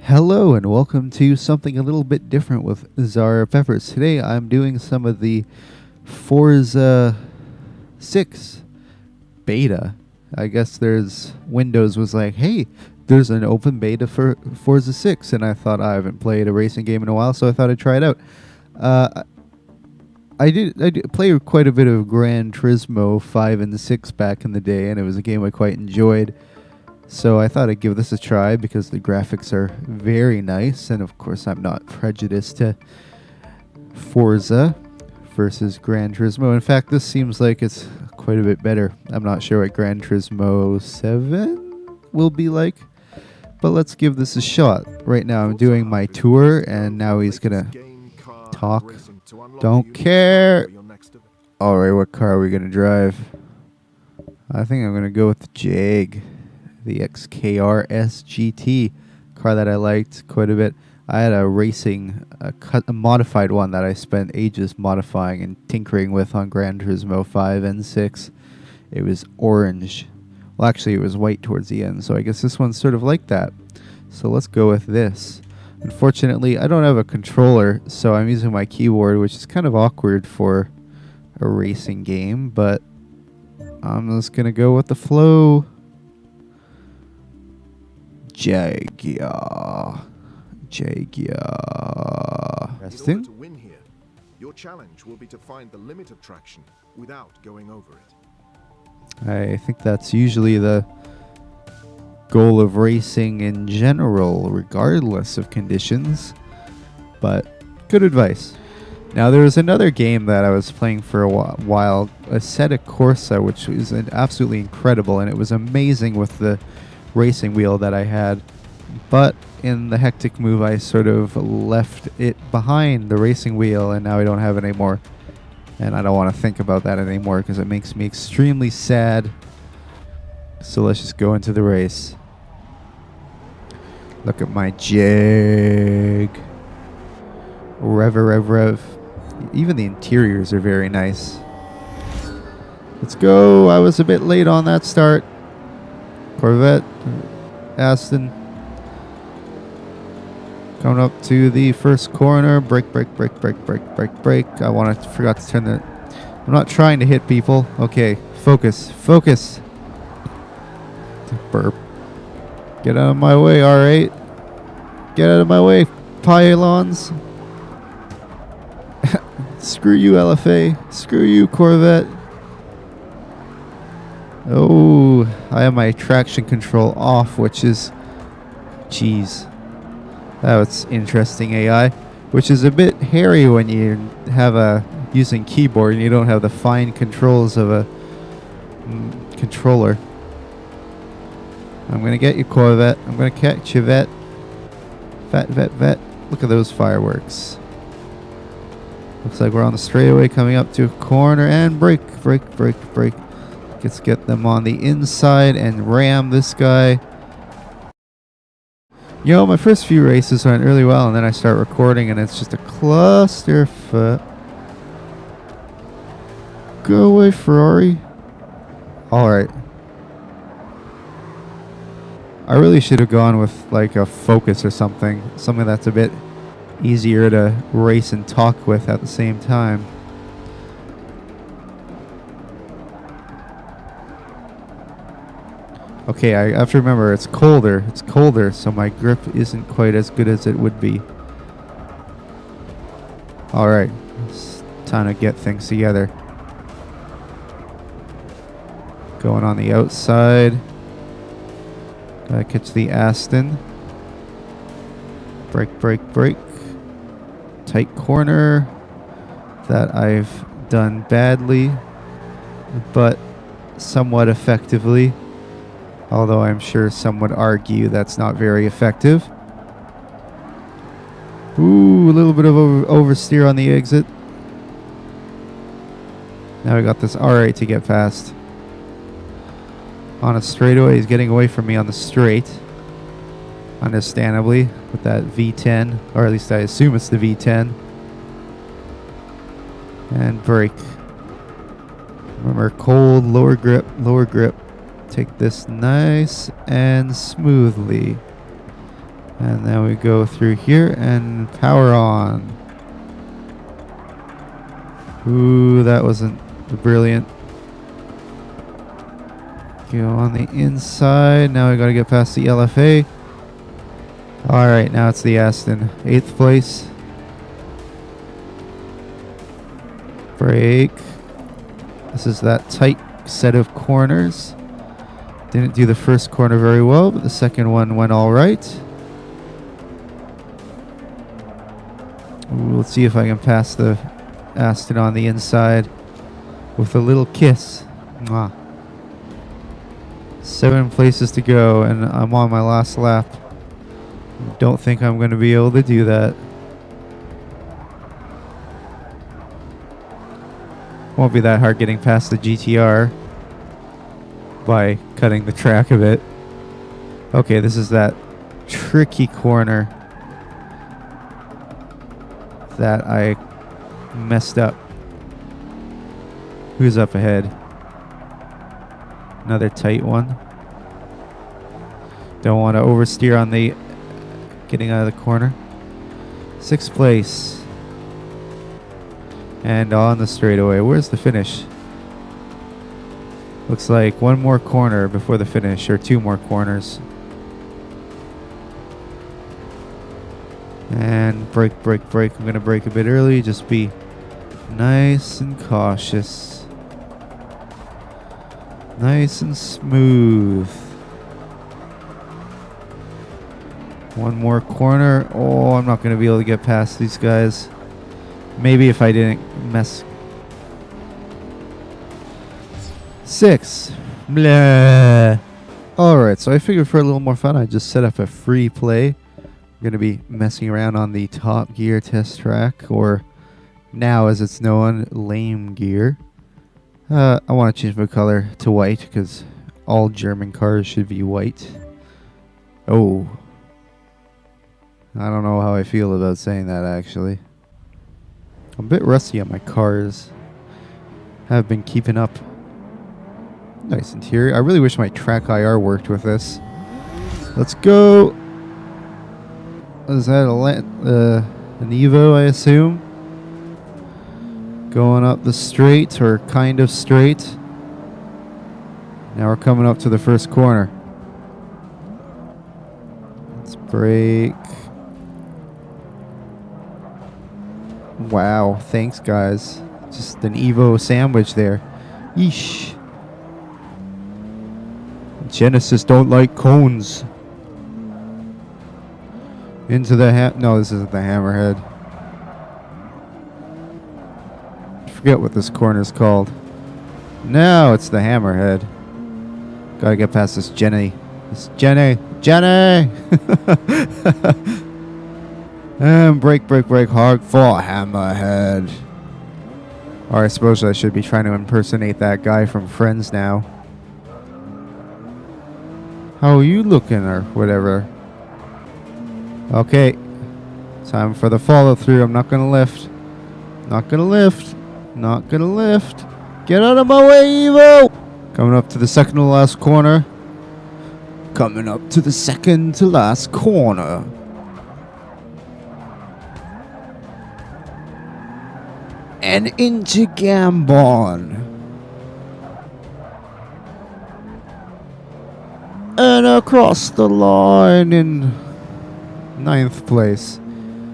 Hello and welcome to something a little bit different with CzarPeppers. Today I'm doing some of the Forza 6 beta. I guess Windows was like, hey, there's an open beta for Forza 6, and I thought I haven't played a racing game in a while, so I thought I'd try it out. I did play quite a bit of Gran Turismo 5 and 6 back in the day, and it was a game I quite enjoyed. So I thought I'd give this a try because the graphics are very nice, and of course I'm not prejudiced to Forza versus Gran Turismo. In fact, this seems like it's quite a bit better. I'm not sure what Gran Turismo 7 will be like, but let's give this a shot. Right now I'm doing my tour, and now he's gonna talk. Don't care. Alright, what car are we gonna drive? I think I'm gonna go with the Jag. The XKR SGT car that I liked quite a bit. I had a modified one that I spent ages modifying and tinkering with on Gran Turismo 5 and 6. It was orange. Well, actually, it was white towards the end, so I guess this one's sort of like that. So let's go with this. Unfortunately, I don't have a controller, so I'm using my keyboard, which is kind of awkward for a racing game, but I'm just going to go with the flow. Jaguar. In order to win here, your challenge will be to find the limit of traction without going over it. I think that's usually the goal of racing in general, regardless of conditions. But good advice. Now, there was another game that I was playing for a while, Assetto Corsa, which was absolutely incredible, and it was amazing with the racing wheel that I had, but in the hectic move I sort of left it behind, the racing wheel, and now I don't have it anymore, and I don't want to think about that anymore because it makes me extremely sad. So let's just go into the race. Look at my Jag. Rev. Even the interiors are very nice. Let's go. I was a bit late on that start. Corvette, Aston. Coming up to the first corner. Brake. I forgot to turn the... I'm not trying to hit people. Okay, focus. Burp. Get out of my way, R8. Get out of my way, pylons. Screw you, LFA. Screw you, Corvette. Oh, I have my traction control off, which is... Jeez. That's interesting AI. Which is a bit hairy when you have using keyboard and you don't have the fine controls of a controller. I'm going to get you, Corvette. I'm going to catch you, Vet. Vet. Look at those fireworks. Looks like we're on the straightaway coming up to a corner, and brake. Let's get them on the inside and ram this guy. You know, my first few races went really well, and then I start recording, and it's just a clusterfuck. Go away, Ferrari. Alright. I really should have gone with, like, a Focus or something. Something that's a bit easier to race and talk with at the same time. Okay, I have to remember it's colder. It's colder, so my grip isn't quite as good as it would be. Alright, it's time to get things together. Going on the outside. Gotta catch the Aston. Brake. Tight corner. That I've done badly, but somewhat effectively. Although I'm sure some would argue that's not very effective. Ooh, a little bit of oversteer on the exit. Now we got this R8 to get past. On a straightaway, he's getting away from me on the straight. Understandably, with that V10, or at least I assume it's the V10. And brake. Remember, cold, lower grip. Take this nice and smoothly. And then we go through here and power on. Ooh, that wasn't brilliant. Go on the inside. Now we gotta get past the LFA. Alright, now it's the Aston. 8th place. Brake. This is that tight set of corners. Didn't do the first corner very well, but the second one went alright. Let's see if I can pass the Aston on the inside with a little kiss. Mwah. 7 places to go, and I'm on my last lap. Don't think I'm going to be able to do that. Won't be that hard getting past the GTR by cutting the track a bit. Okay, this is that tricky corner that I messed up. Who's up ahead? Another tight one. Don't want to oversteer on the getting out of the corner. 6th place. And on the straightaway. Where's the finish? Looks like one more corner before the finish, or 2 more corners. And brake. I'm going to brake a bit early. Just be nice and cautious. Nice and smooth. One more corner. Oh, I'm not going to be able to get past these guys. Maybe if I didn't mess. 6. Blah. Alright, so I figured for a little more fun, I'd just set up a free play. I'm going to be messing around on the Top Gear test track, or now as it's known, Lame Gear. I want to change my color to white because all German cars should be white. Oh. I don't know how I feel about saying that, actually. I'm a bit rusty on my cars. Have been keeping up. Nice interior. I really wish my track IR worked with this. Let's go. Is that an Evo, I assume? Going up the straight, or kind of straight. Now we're coming up to the first corner. Let's brake. Wow, thanks guys. Just an Evo sandwich there. Yeesh. Genesis don't like cones. Into the no, this isn't the Hammerhead. Forget what this corner's called. No, it's the Hammerhead. Gotta get past this Jenny. This Jenny! And brake hard for Hammerhead. Or I suppose I should be trying to impersonate that guy from Friends now. How are you looking, or whatever? Okay. Time for the follow through. I'm not gonna lift. Not gonna lift. Get out of my way, Evo! Coming up to the second to last corner. And into Gambon. And across the line in 9th place.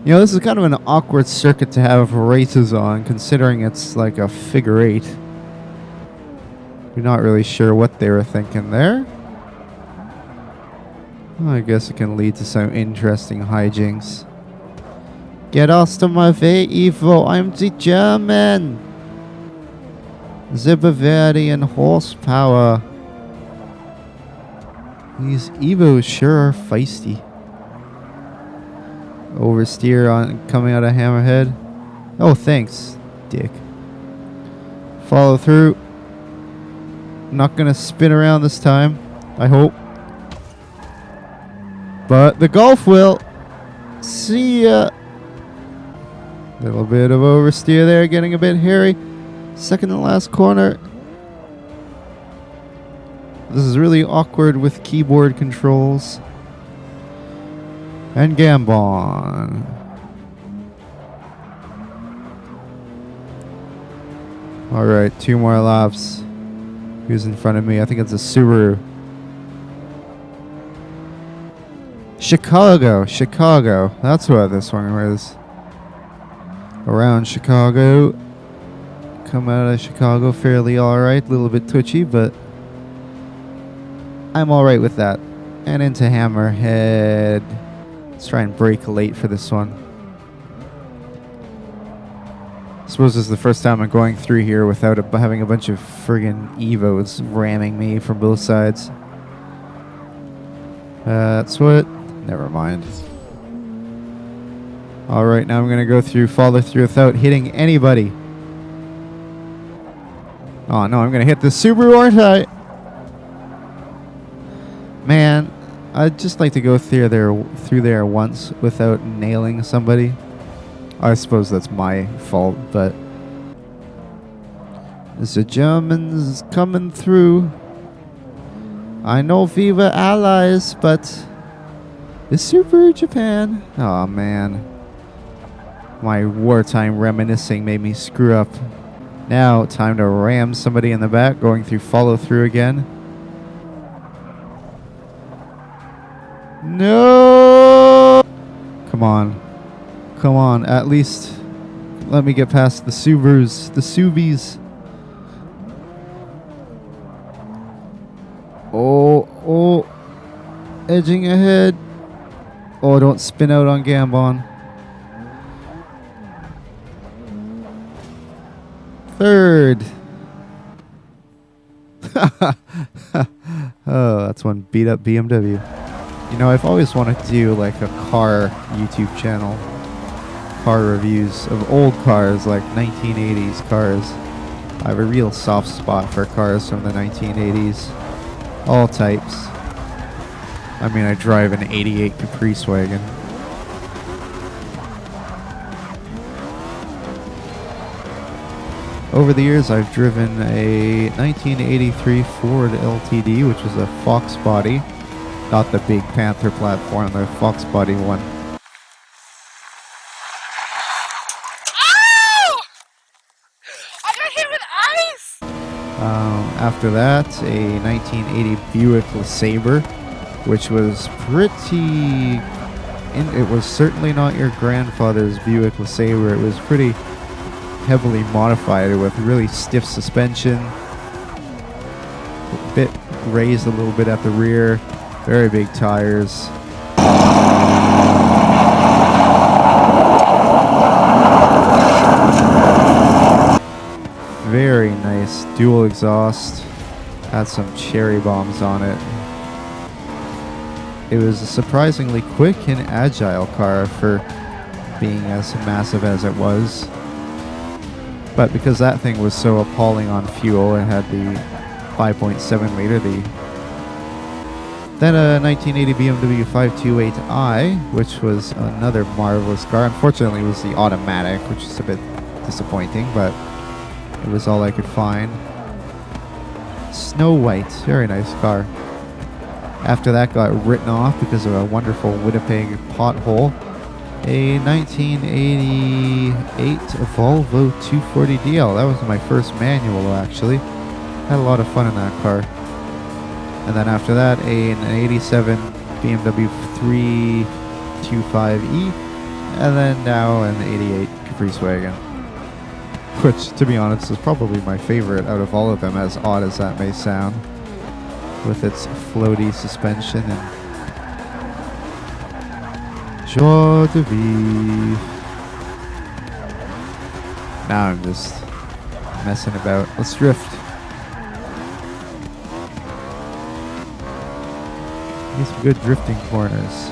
You know, this is kind of an awkward circuit to have races on, considering it's like a figure 8. You're not really sure what they were thinking there. Well, I guess it can lead to some interesting hijinks. Get aus of my way, Evo. I'm the German. The Bavarian horsepower. These Evos sure are feisty. Oversteer on coming out of Hammerhead. Oh, thanks, dick. Follow through. Not gonna spin around this time, I hope. But the Golf will. See ya. Little bit of oversteer there, getting a bit hairy. Second to last corner. This is really awkward with keyboard controls. And Gambon. Alright, 2 more laps. Who's in front of me? I think it's a Subaru. Chicago. That's what this one is. Around Chicago. Come out of Chicago fairly alright. A little bit twitchy, but I'm alright with that. And into Hammerhead. Let's try and brake late for this one. I suppose this is the first time I'm going through here without having a bunch of friggin' Evos ramming me from both sides. That's what... Never mind. Alright, now I'm going to follow through without hitting anybody. Oh no, I'm going to hit the Subaru, aren't I? Man, I'd just like to go through there once without nailing somebody. I suppose that's my fault, but... The Germans coming through. I know Viva Allies, but... It's Super Japan. Oh man. My wartime reminiscing made me screw up. Now, time to ram somebody in the back, going through follow through again. No! Come on. Come on, at least let me get past the Subarus, the Subies. Oh, edging ahead. Oh, don't spin out on Gambon. Third. Oh, that's one beat up BMW. You know, I've always wanted to do like a car YouTube channel. Car reviews of old cars, like 1980s cars. I have a real soft spot for cars from the 1980s. All types. I mean, I drive an 88 Caprice wagon. Over the years, I've driven a 1983 Ford LTD, which was a Fox body. Not the big Panther platform, the Fox body one. Ow! I got hit with ice! After that, a 1980 Buick LeSabre, which was pretty... it was certainly not your grandfather's Buick LeSabre. It was pretty heavily modified with really stiff suspension. A bit raised a little bit at the rear. Very big tires. Very nice dual exhaust. Had some cherry bombs on it. It was a surprisingly quick and agile car for being as massive as it was. But because that thing was so appalling on fuel, it had the 5.7 liter, then a 1980 BMW 528i, which was another marvelous car. Unfortunately, it was the automatic, which is a bit disappointing, but it was all I could find. Snow White, very nice car. After that, got written off because of a wonderful Winnipeg pothole. A 1988 Volvo 240DL. That was my first manual, actually. Had a lot of fun in that car. And then after that, an 87 BMW 325e. And then now an 88 Caprice wagon. Which, to be honest, is probably my favorite out of all of them, as odd as that may sound. With its floaty suspension and joie de vivre. Now I'm just messing about. Let's drift. Need some good drifting corners.